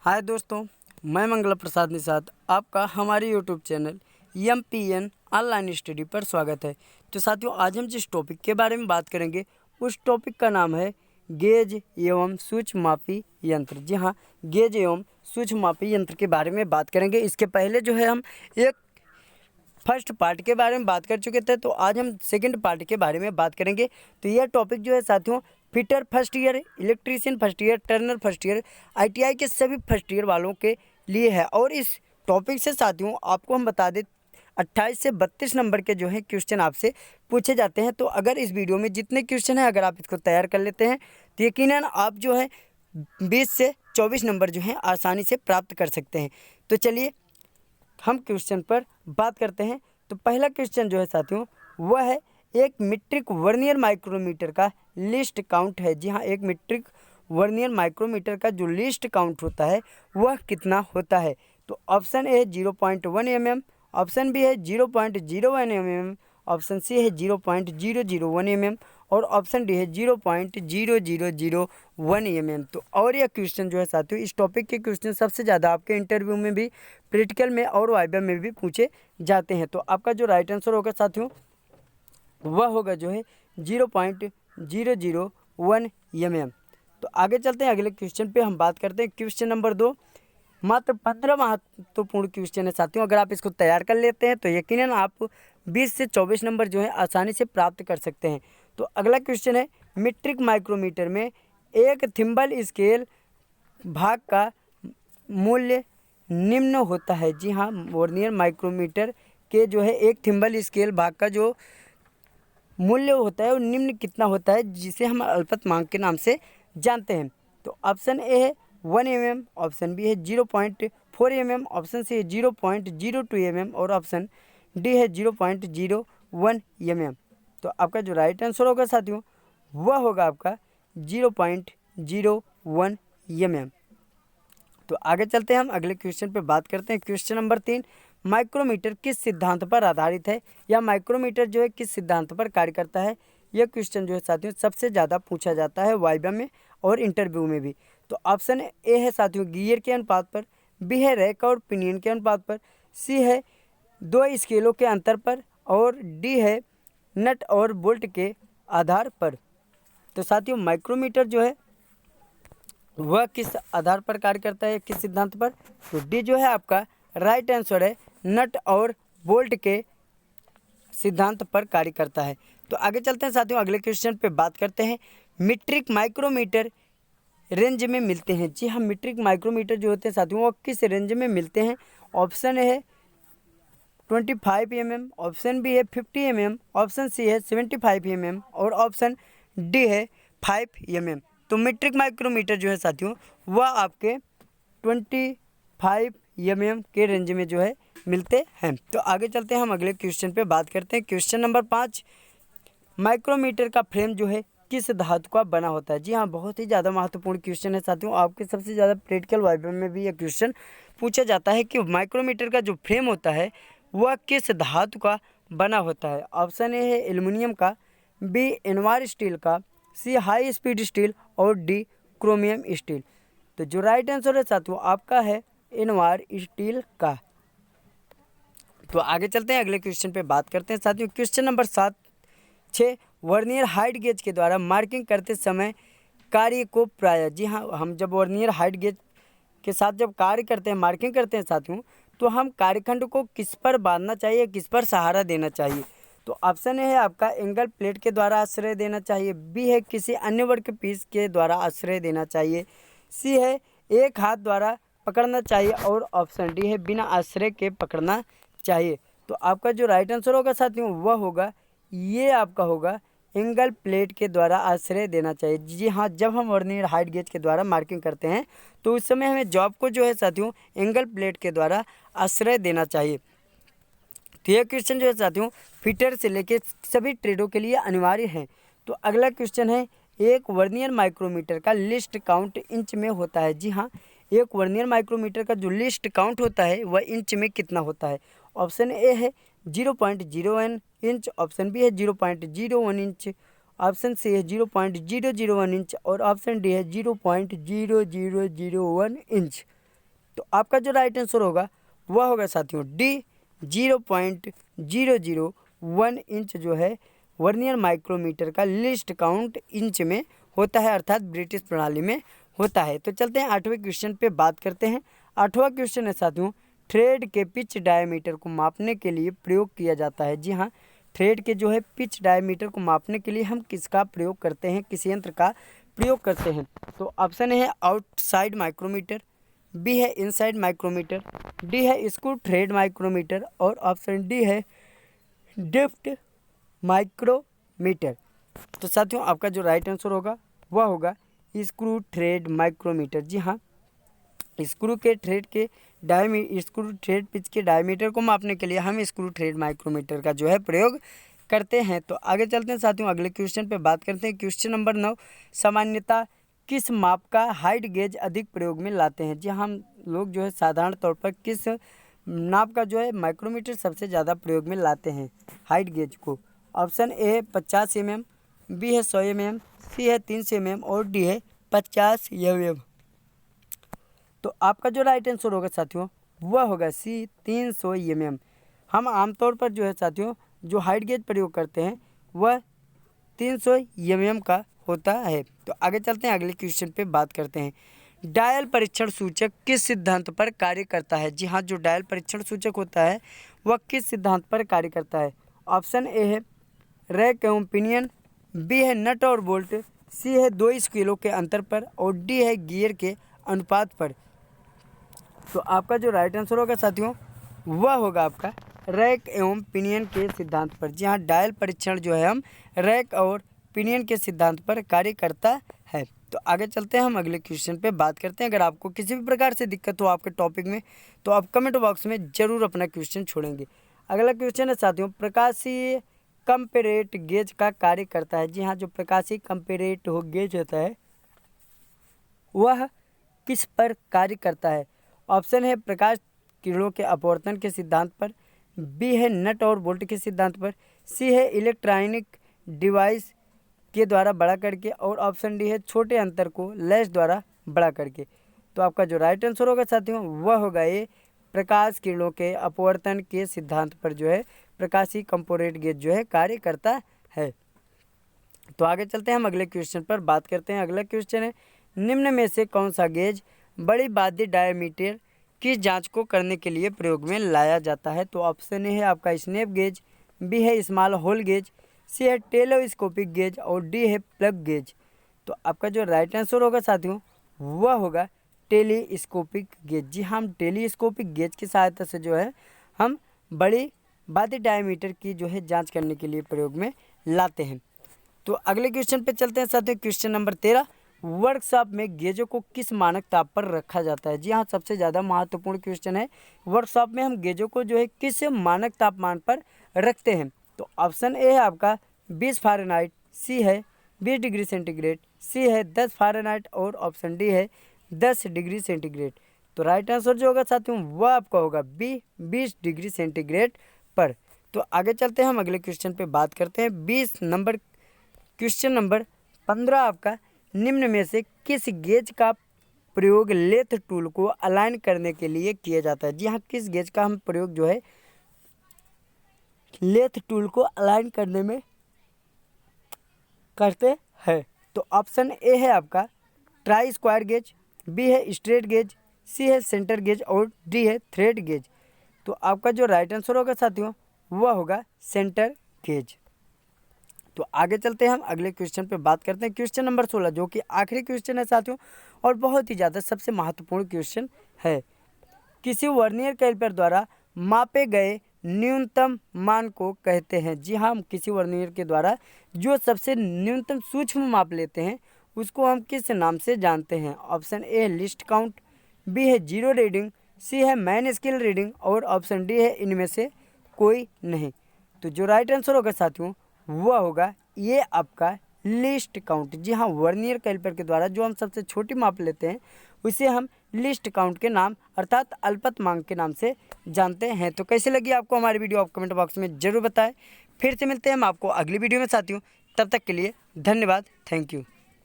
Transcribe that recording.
हाय दोस्तों, मैं मंगला प्रसाद निषाद आपका हमारे YouTube channel MPN online study पर स्वागत है। तो साथियों, आज हम जिस टॉपिक के बारे में बात करेंगे उस टॉपिक का नाम है गेज एवं सूक्ष्ममापी यंत्र। जी हाँ, गेज एवं सूक्ष्ममापी यंत्र के बारे में बात करेंगे। इसके पहले जो है हम एक फर्स्ट पार्ट के बारे में बात कर चुके थे, तो आज हम सेकंड पार्ट के बारे में बात करेंगे। तो यह टॉपिक जो है साथियों, fitter first year, electrician first year, Turner first year, ITI के सभी फर्स्ट ईयर वालों के लिए है। और इस टॉपिक से साथियों आपको हम बता दें 28 से 32 नंबर के जो है क्वेश्चन आपसे पूछे जाते हैं। तो अगर इस वीडियो में जितने क्वेश्चन हैं अगर आप इसको तैयार कर लेते हैं तो यकीनन आप जो है 20 से 24 नंबर जो हैं आसानी से प्राप्त कर सकते हैं। तो चलिए हम क्वेश्चन पर बात करते हैं। तो पहला क्वेश्चन जो है साथियों वह है एक मीट्रिक वर्नियर माइक्रोमीटर का लिस्ट काउंट है। जी हाँ, एक मीट्रिक वर्नियर माइक्रोमीटर का जो लिस्ट काउंट होता है वह कितना होता है। तो ऑप्शन ए है 0.1 mm, ऑप्शन बी है 0.01 mm, ऑप्शन सी है 0.001 mm और ऑप्शन डी है 0.0001 mm। तो और यह क्वेश्चन जो है साथियों, इस टॉपिक के क्वेश्चन सबसे ज़्यादा आपके इंटरव्यू में भी, प्रैक्टिकल में और वाइवा में भी पूछे जाते हैं। तो आपका जो राइट आंसर होगा साथियों वह होगा जो है 0.001 mm। तो आगे चलते हैं, अगले क्वेश्चन पे हम बात करते हैं। क्वेश्चन नंबर 2 मात्र 15 महत्वपूर्ण क्वेश्चन है साथियों। अगर आप इसको तैयार कर लेते हैं तो यकीनन आप 20 से 24 नंबर जो है आसानी से प्राप्त कर सकते हैं। तो अगला क्वेश्चन है मीट्रिक माइक्रोमीटर में एक थिम्बल स्केल भाग का मूल्य निम्न होता है। जी हाँ, वर्नियर माइक्रोमीटर के जो है एक थिम्बल स्केल भाग का जो मूल्य होता है वो निम्न कितना होता है, जिसे हम अल्पतमांक के नाम से जानते हैं। तो ऑप्शन ए है 1 mm, ऑप्शन बी है 0.4 mm, ऑप्शन सी है 0.02 mm और ऑप्शन डी है 0.01 mm। तो आपका जो राइट आंसर होगा साथियों वह होगा आपका 0.01 mm। तो आगे चलते हैं, हम अगले क्वेश्चन पे बात करते हैं। क्वेश्चन नंबर 3 माइक्रोमीटर किस सिद्धांत पर आधारित है, या माइक्रोमीटर जो है किस सिद्धांत पर कार्य करता है। यह क्वेश्चन जो है साथियों सबसे ज़्यादा पूछा जाता है वाइवा में और इंटरव्यू में भी। तो ऑप्शन ए है साथियों गियर के अनुपात पर, बी है रैक और पिनियन के अनुपात पर, सी है 2 स्केलों के अंतर पर और डी है नट और बोल्ट के आधार पर। तो साथियों माइक्रोमीटर जो है वह किस आधार पर कार्य करता है, किस सिद्धांत पर। तो डी जो है आपका राइट आंसर है, नट और बोल्ट के सिद्धांत पर कार्य करता है। तो आगे चलते हैं साथियों, अगले क्वेश्चन पे बात करते हैं। मीट्रिक माइक्रोमीटर रेंज में मिलते हैं। जी हाँ, मीट्रिक माइक्रोमीटर जो होते हैं साथियों वो किस रेंज में मिलते हैं। ऑप्शन है 25 mm, ऑप्शन बी है 50 mm, ऑप्शन सी है 75 mm और ऑप्शन डी है 5 mm। तो मीट्रिक माइक्रोमीटर जो है साथियों वह आपके 25 mm के रेंज में जो है मिलते हैं। तो आगे चलते हैं, हम अगले क्वेश्चन पे बात करते हैं। क्वेश्चन नंबर 5 माइक्रोमीटर का फ्रेम जो है किस धातु का बना होता है। जी हाँ, बहुत ही ज़्यादा महत्वपूर्ण क्वेश्चन है साथियों। आपके सबसे ज़्यादा प्रैक्टिकल वाइवा में भी यह क्वेश्चन पूछा जाता है कि माइक्रोमीटर का जो फ्रेम होता है वह किस धातु का बना होता है। ऑप्शन ए है एल्युमिनियम का, बी एनवार स्टील का, सी हाई स्पीड स्टील और डी क्रोमियम स्टील। तो जो राइट आंसर है साथियों आपका है एनवार स्टील का। तो आगे चलते हैं, अगले क्वेश्चन पे बात करते हैं साथियों। Question number 6 vernier height gauge के द्वारा मार्किंग करते समय कार्य को प्राय। जी हाँ, हम जब वर्नियर हाइट गेज के साथ जब कार्य करते हैं, मार्किंग करते हैं साथियों, तो हम कार्यखंड को किस पर बांधना चाहिए, किस पर सहारा देना चाहिए। तो ऑप्शन ए है आपका एंगल प्लेट के द्वारा आश्रय देना चाहिए, बी है किसी अन्य वर्क पीस के द्वारा आश्रय देना चाहिए, सी है एक हाथ द्वारा पकड़ना चाहिए और ऑप्शन डी है बिना आश्रय के पकड़ना चाहिए। तो आपका जो राइट आंसर होगा साथियों वह होगा, ये आपका होगा एंगल प्लेट के द्वारा आश्रय देना चाहिए। जी हाँ, जब हम वर्नियर हाइट गेज के द्वारा मार्किंग करते हैं तो उस समय हमें जॉब को जो है साथियों एंगल प्लेट के द्वारा आश्रय देना चाहिए। तो यह क्वेश्चन जो है साथियों फिटर से लेके सभी ट्रेडों के लिए अनिवार्य है। तो अगला क्वेश्चन है एक वर्नियर माइक्रोमीटर का लिस्ट काउंट इंच में होता है। जी हाँ, एक वर्नियर माइक्रोमीटर का जो लिस्ट काउंट होता है वह इंच में कितना होता है। ऑप्शन ए है 0.01 इंच, ऑप्शन बी है 0.01 इंच, ऑप्शन सी है 0.001 इंच और ऑप्शन डी है 0.0001 इंच। तो आपका जो राइट आंसर होगा वह होगा साथियों डी 0.001 इंच जो है वर्नियर माइक्रोमीटर का लीस्ट काउंट इंच में होता है, अर्थात ब्रिटिश प्रणाली में होता है। तो चलते हैं 8वें क्वेश्चन पे बात करते हैं। 8वां क्वेश्चन है साथियों, थ्रेड के पिच डायमीटर को मापने के लिए प्रयोग किया जाता है। जी हाँ, थ्रेड के जो है पिच डायमीटर को मापने के लिए हम किसका प्रयोग करते हैं, किस यंत्र का प्रयोग करते हैं? तो ऑप्शन है आउटसाइड माइक्रोमीटर, बी है इनसाइड माइक्रोमीटर, डी है स्क्रू थ्रेड माइक्रोमीटर और ऑप्शन डी है ड्रिफ्ट माइक्रोमीटर। तो साथियों आपका जो राइट आंसर होगा वह होगा स्क्रू थ्रेड माइक्रोमीटर। जी हाँ, स्क्रू थ्रेड पिच के डायमीटर को मापने के लिए हम स्क्रू थ्रेड माइक्रोमीटर का जो है प्रयोग करते हैं। तो आगे चलते हैं साथियों, अगले क्वेश्चन पे बात करते हैं। क्वेश्चन नंबर 9, सामान्यतः किस माप का हाइट गेज अधिक प्रयोग में लाते हैं? जी, हम लोग जो है साधारण तौर पर किस नाप का जो है माइक्रोमीटर सबसे ज़्यादा प्रयोग में लाते हैं हाइट गेज को? ऑप्शन ए है 50 mm, बी है 100 mm, सी है 300 mm और डी है 50 mm। तो आपका जो राइट आंसर होगा साथियों वह होगा सी 300 mm। हम आमतौर पर जो है साथियों जो हाइट गेज प्रयोग करते हैं वह 300 mm का होता है। तो आगे चलते हैं, अगले क्वेश्चन पे बात करते हैं। डायल परीक्षण सूचक किस सिद्धांत पर कार्य करता है? जी हाँ, जो डायल परीक्षण सूचक होता है वह किस सिद्धांत पर कार्य करता है? ऑप्शन ए है रैक एवं पिनियन, बी है नट और बोल्ट, सी है 2 स्केलों के अंतर पर और डी है गियर के अनुपात पर। तो आपका जो राइट आंसर होगा साथियों वह होगा आपका रैक एवं पिनियन के सिद्धांत पर। जी हाँ, डायल परीक्षण जो है हम रैक और पिनियन के सिद्धांत पर कार्य करता है। तो आगे चलते हैं, हम अगले क्वेश्चन पे बात करते हैं। अगर आपको किसी भी प्रकार से दिक्कत हो आपके टॉपिक में तो आप कमेंट बॉक्स में ज़रूर अपना क्वेश्चन छोड़ेंगे। अगला क्वेश्चन है साथियों, प्रकाशीय कंपेरेट गेज का कार्य करता है। जी हाँ, जो प्रकाशीय कंपेरेट गेज होता है वह किस पर कार्य करता है? ऑप्शन है प्रकाश किरणों के अपवर्तन के सिद्धांत पर, बी है नट और बोल्ट के सिद्धांत पर, सी है इलेक्ट्रॉनिक डिवाइस के द्वारा बड़ा करके और ऑप्शन डी है छोटे अंतर को लैस द्वारा बड़ा करके। तो आपका जो राइट आंसर होगा साथियों वह होगा ये प्रकाश किरणों के अपवर्तन के सिद्धांत पर जो है प्रकाशीय कंपोरेट गेज जो है कार्य करता है। तो आगे चलते हैं, हम अगले क्वेश्चन पर बात करते हैं। अगला क्वेश्चन है, निम्न में से कौन सा गेज बड़ी बाध्य डायमीटर की जांच को करने के लिए प्रयोग में लाया जाता है? तो ऑप्शन ए है आपका स्नैप गेज, बी है स्मॉल होल गेज, सी है टेलोस्कोपिक गेज और डी है प्लग गेज। तो आपका जो राइट आंसर होगा साथियों वह होगा टेलीस्कोपिक गेज। जी, हम टेलीस्कोपिक गेज की सहायता से जो है हम बड़ी बाध्य डायमीटर की जो है जांच करने के लिए प्रयोग में लाते हैं। तो अगले क्वेश्चन पे चलते हैं साथियों। क्वेश्चन नंबर 13, वर्कशॉप में गेजों को किस मानक ताप पर रखा जाता है? जी हाँ, सबसे ज़्यादा महत्वपूर्ण क्वेश्चन है, वर्कशॉप में हम गेजों को जो है किस मानक तापमान पर रखते हैं? तो ऑप्शन ए है आपका 20 फ़ारेनहाइट, सी है 20 डिग्री सेंटीग्रेड, सी है 10 फ़ारेनहाइट और ऑप्शन डी है 10 डिग्री सेंटीग्रेड। तो राइट आंसर जो होगा साथियों वह आपका होगा बी 20 डिग्री सेंटीग्रेड पर। तो आगे चलते हैं, हम अगले क्वेश्चन पे बात करते हैं। क्वेश्चन नंबर 15 आपका, निम्न में से किस गेज का प्रयोग लेथ टूल को अलाइन करने के लिए किया जाता है? जी हाँ, किस गेज का हम प्रयोग जो है लेथ टूल को अलाइन करने में करते हैं? तो ऑप्शन ए है आपका ट्राई स्क्वायर गेज, बी है स्ट्रेट गेज, सी है सेंटर गेज और डी है थ्रेड गेज। तो आपका जो राइट आंसर होगा साथियों वह होगा सेंटर गेज। तो आगे चलते हैं, हम अगले क्वेश्चन पे बात करते हैं। क्वेश्चन नंबर 16 जो कि आखिरी क्वेश्चन है साथियों और बहुत ही ज़्यादा सबसे महत्वपूर्ण क्वेश्चन है। किसी वर्नियर कैलिपर द्वारा मापे गए न्यूनतम मान को कहते हैं? जी हाँ, हम किसी वर्नियर के द्वारा जो सबसे न्यूनतम सूक्ष्म माप लेते हैं उसको हम किस नाम से जानते हैं? ऑप्शन ए है लिस्ट काउंट, बी है जीरो रीडिंग, सी है मैन स्केल रीडिंग और ऑप्शन डी है इनमें से कोई नहीं। तो जो राइट आंसर होगा साथियों वह होगा ये आपका लिस्ट काउंट। जी हाँ, वर्नियर कैलिपर के द्वारा जो हम सबसे छोटी माप लेते हैं उसे हम लिस्ट काउंट के नाम अर्थात अल्पतमांक के नाम से जानते हैं। तो कैसे लगी आपको हमारी वीडियो आप कमेंट बॉक्स में ज़रूर बताएं। फिर से मिलते हैं हम आपको अगली वीडियो में साथियों, तब तक के लिए धन्यवाद, थैंक यू।